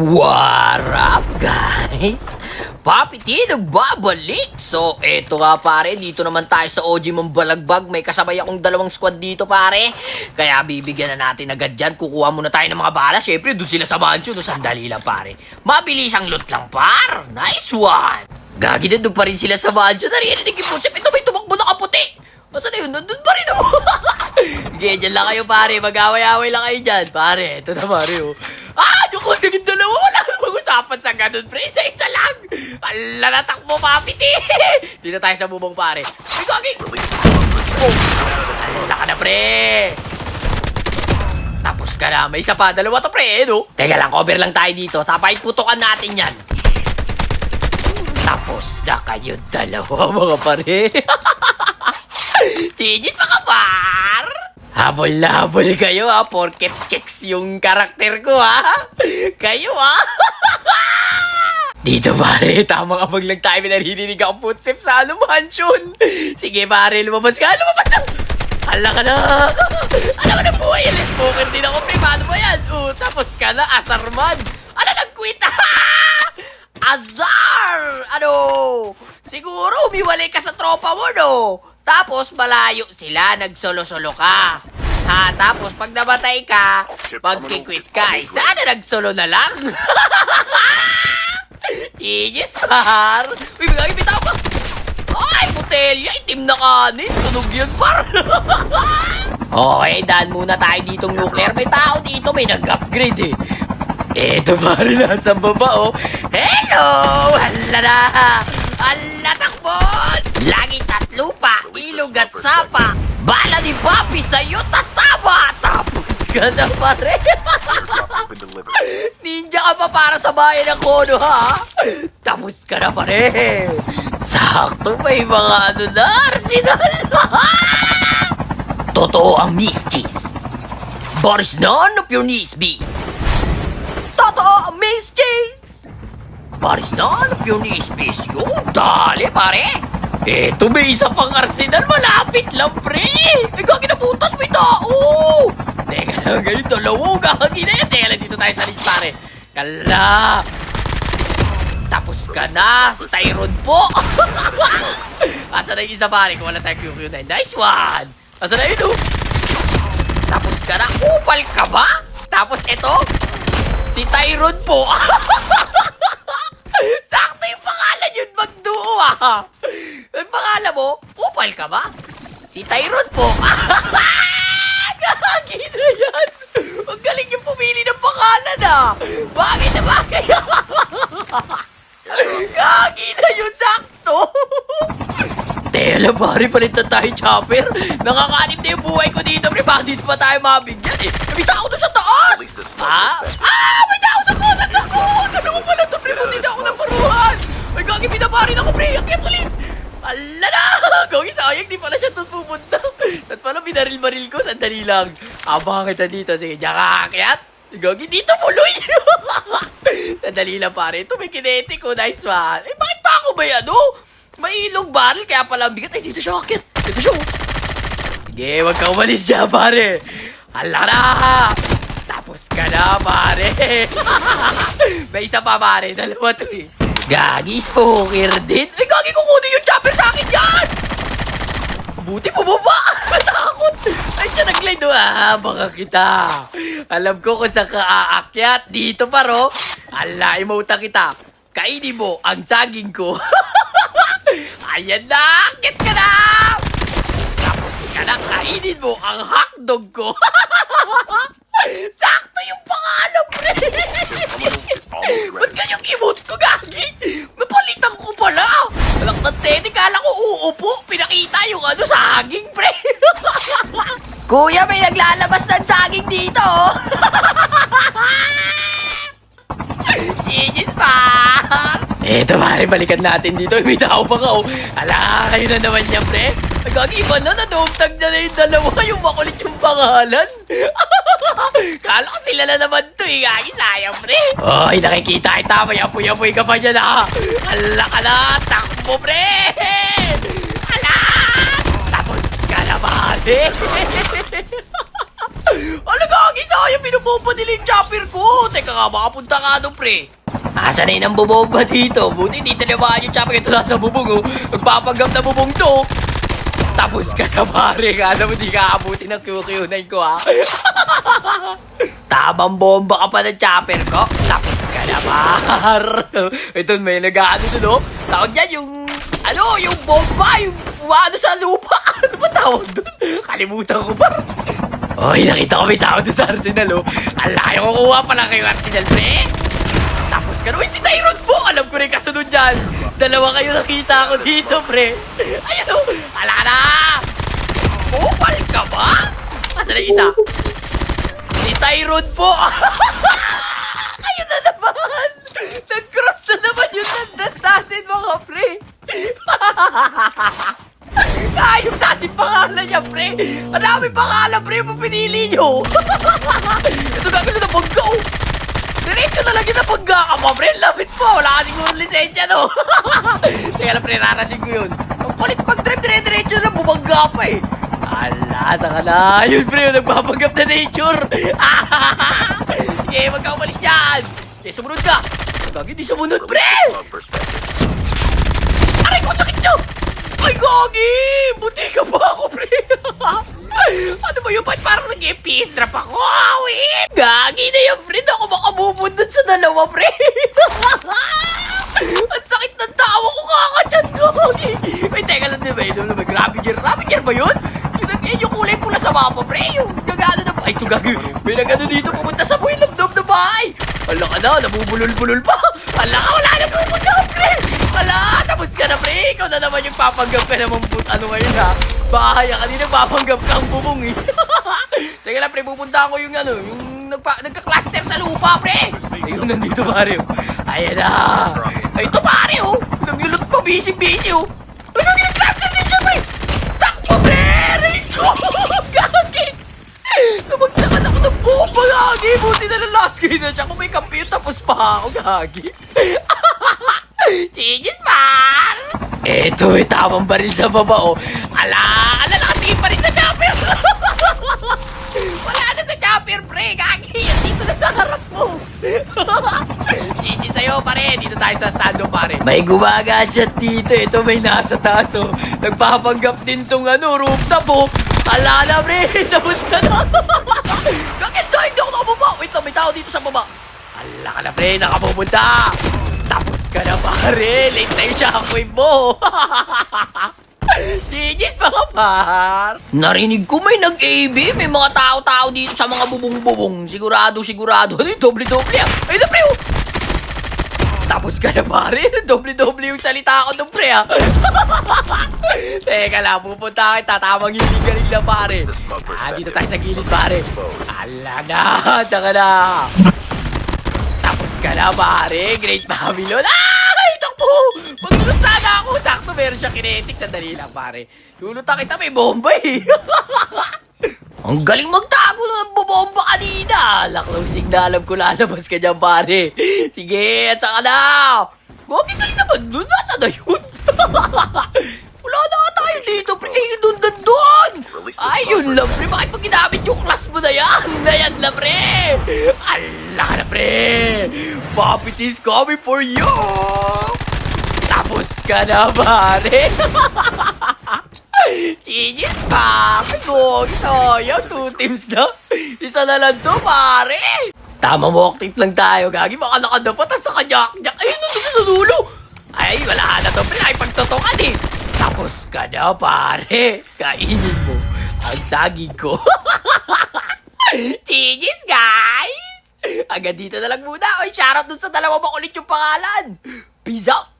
What up, guys? Papi T nagbabalik! So, eto nga pare, dito naman tayo sa OG Mambalagbag. May kasabay akong dalawang squad dito pare. Kaya bibigyan na natin agad dyan. Kukuha muna tayo ng mga bala. Siyempre, doon sila sa mansion. No, sandali lang pare. Mabilis ang loot lang par. Nice one! Gagi na doon pa rin sila sa mansion. Narinig yung putsip. Ito may tumakbo na kaputi. Masa na yun? Nandun pa rin ako. Sige, dyan lang kayo pare. Mag-away-away lang kayo dyan. Pare, ito na pare oh. Yung kundagin dalawa, wala nang mag-usapan sa ganun, pre. Isa-isa lang. Ala, natakbo, Papi T. Dito tayo sa bubong, pare. Ay, gagi. Oh. Ala ka na, pre. Tapos ka na. May isa pa. Dalawa to, pre, no? Teka lang, cover lang tayo dito. Tapay, putukan natin yan. Tapos na kayo dalawa, mga pare. Gigit, mga par. Habol na habol kayo ha, porket checks yung karakter ko ha. Kayo ha. Dito pare, tamang abag lang tayo, naririnig ako footstep sa mansion. Sige pare, lumabas ka, lumabas na. Hala ka na. Alam mo na buhay, let's poker din ako, pre, paano ba yan? Tapos ka na, asarman. Ala, nag-quit ha. Azar! Ano? Siguro umiwalay ka sa tropa mo, no? Tapos malayo sila, nagsolo-solo ka. Ha, tapos pag namatay ka, magkikwit ka. Sana nagsolo na lang. Genius, par. Uy, bitaw ka. Ay, putelya, itim na kanin. Sunog yun, par. Okay, daan muna tayo ditong nuclear. May tao dito, may nag-upgrade eh. Eto pare, nasa baba oh. Hello! Hala na! Hala, takbon! Lagi tatlo pa, ilog at sapa. Bala ni Papi sa'yo, tatama! Tapos ka na pare. Ninja ka pa para sa bayan ng Kono ha? Tapos ka na pare. Sakto, may mga ano na, arsenal. Totoo ang mischis. Boris none of your knees, beast. Totoo ang mischis. Boris none of your knees, beast. Yo, dali pare. Eto, may isa pang arsenal. Malapit lang, pre. Ay, gagi na butas, may tao. Teka lang, ngayon dalawa. Gagi na yan. Teka lang, dito tayo sa ridge, pare. Kala. Tapos ka na. Si Tyrone po. Asa na yung isa, pare? Kung wala tayo QQ9. Nice one. Asa na yun, oh? Tapos ka na. Upal ka ba? Tapos eto, si Tyrone po. Sakto yung pangalan yun, magduo ah. Ang pangalan mo, upal ka ba? Si Tyrone po. Gagi na yan. Ang galing yung pumili ng pangalan ah. Bagay na bagay. Gagi na yun, sakto. Tela pare, palitan tayo chopper. Nakakanip na yung buhay ko dito, pre. Bakit dito pa tayo mabigyan eh? May tao doon sa taas. May tao sa kunan ako. Dalawa pala ito, pre. Hindi ako naparuhan. May gagi, pinaparin ako, pre. Akyat ulit. Ala na. Gagi, sayang. Di pala siya doon pupunta. At pala binaril-baril ko. Sandali lang. Abangan kita dito. Sige, diyan ka akyat. Gagi, dito muloy. Sandali lang, pare. Ito may kinetic ko. Nice one. Eh, bakit pa ako ba yan, oh? May ilog barrel, kaya pala ang bigat. Ay, dito siya akit. Dito siya. Sige, wag ka umalis siya, pare. Hala na. Tapos ka na, pare. May isa pa, pare. Dalawa to eh. Gagi, spoker din. Ay, gagi, kukunin yung chopper sa akin yan. Buti bumaba. Matakot. Ay, siya nag-glide. Baka kita. Alam ko kung saan ka aakyat. Dito, paro. Ala, imota kita. Kainin mo ang saging ko. Ayan na! Akit ka na! Tapos ka na, kainin mo ang hotdog ko. Sakto yung pangalan, pre. Ba't ganyang emote ko, gagi? Napalitan ko pala. Alak na tete, kala ko uupo. Pinakita yung ano, saging, pre. Kuya, may naglalabas ng saging dito. Gigit pa! Eto pare, balikan natin dito. May tao pa ka oh. Ala, kayo na naman niya, pre. Gagi ba na? Nadumtag na yung dalawa. Yung makulit yung pangalan. Kala ko sila na naman to eh. Gagi, sayang, pre. Oy, nakikita kita. May apoy-apoy ka pa dyan ha. Ala ka na. Takbo, pre. Ala! Tapos ka na, pare. Ano gagi sayang, binubomba nila yung chopper ko. Teka nga, makapunta ka doon, pre. Asa na yun ang bubomba dito? Buti dito naman yung chopper. Ito lang sa bubong, oh. Magpapanggap na bubong to. Tapos ka na, pare. Kala mo di ka abutin ng QQ9 ko, ha? Tamang bomba ka pa ng chopper ko. Tapos ka na, par. Ito, may nag-ano doon, oh. Tawag dyan yung, yung bomba, yung ano sa lupa. Ano ba tawag doon? Kalimutan ko pa. Oy, nakita ko may tao doon sa Arsenal, oh. Ang laki ko kuha pala kayo Arsenal, pre. Tapos ka naman si Tyrone po. Alam ko rin kasunod dyan. Dalawa kayo nakita ko dito, pre. Ayun, oh. Ala na. Kupal ka ba? Asa na isa? Si Tyrone po. Ayun na naman. Nag-cross na naman yung landas natin, mga pre. Ayun natin pangalan niya, pre. Ang dami pangalan, pre. Yung pinili nyo. Ito gagawin na bangga, oh. Diretso na lang yung nabangga ka pa, pre. Lapit po. Wala ka siguro lisensya, no. Teka lang, pre. Rarasin ko yun. Ang kulit mag-drive, dire-diretso na bumangga pa, eh. Ala, saka na. Yun, pre. Nagpapanggap na nature. Sige, wag ka umalis dyan. Sige, sumunod ka. Gagi, di sumunod, pre. Aray ko, sakit nyo. Ay, Gagi! Buti ka ba ako, pre? Ano ba yun? Ba't parang nag-FPS trap ako? Wait! Gagi na yung friend ako makabubundod sa dalawa, pre! Ang sakit ng tawa ko kakachat, Gagi! Wait, teka lang, diba? Yun naman, Ravager. Ravager ba yun? Yung kulay pula sa mapa, pre! Yung nagano na ba? Ay, ito, Gagi! May nagano dito pumunta sa buhay lagdom na bahay! Hala ka na, nabubulol-bulol pa! Hala ka, wala na pumunta, pre! Hala, tapos ka na, pre! Ikaw na naman yung papanggap ka naman ano ngayon, ha? Bahay ka, kanina papanggap ka ang bubong, eh. Teka lang, pre, pupunta ako yung yung nagka-cluster sa lupa, pre! Ayun, nandito, pare, oh. Ayan na! Ay, ito, pare, oh! Naglulot pa, busy, oh! Ano yung cluster din siya, pre? Takbo, pre! Rico! Gagi! Namagsakan ako ng bomba, Gagi! Buti na lang last game na siya. Kung may kampiyon, tapos pa ako, Gagi. Genius, man! Eto, tamang baril sa baba, oh. Ala, nakatingin pa rin sa chopper. Wala na sa chopper, pre. Gagi, dito na sa harap mo. Genius sa'yo, pare. Dito tayo sa stand-up, pare. May gumagadget dito. Ito, may nasa taas, oh. Nagpapanggap din tong rooftop, oh. Ala na, pre. Tapos ka na. Bakit sa hindi ako nakababa? Wait lang, may tao dito sa baba. Ala ka na, pre. Nakapupunta. Tapos ka na, pare. Late na yung shockwave mo. GG's, mga par. Narinig ko may nag-AB. May mga tao-tao dito sa mga bubong-bubong. Sigurado. Ano yung doble-doble? Ay, na, pre. Tapos ka na, pare. Doble-doble yung salita ko doon, pre, ha. Teka lang, pupunta kita. Tamang hiling na, pare. Dito tayo sa gilid, pare. Ala na. Tsaka na. Tapos ka na, pare. Great Babylon. Ay, takbo. Magluluta na ako. Sakto, meron siya kinetic. Sandali lang, pare. Luluta kita, may bomba, eh. Ang galing magtago ng bubomba kanina. Laklong signalam ko lalabas ka dyan, pare. Sige, at saka na. Bakit galing naman nun? Nasa na yun? Wala na tayo dito, pre. Doon. Ay, yun lang, pre. Bakit pag ginamit yung class mo na yan? Nayan na, pre. Ala ka na, pre. Puppet is coming for you. Tapos ka na, pare. Genius pa! Go! Sayang, 2 teams na. Isa na lang to, pare! Tama, walk tip lang tayo, Gagi. Baka nakadapat sa kanyak-nyak. Ayun, nasusulo! Ay, wala na to, pre. Ay, pagtotokan, eh. Tapos ka na, pare. Kainin mo ang saging ko. Genius, guys! Hanggang dito na lang muna. Oy, shoutout dun sa dalawa makulit yung pangalan. Peace out!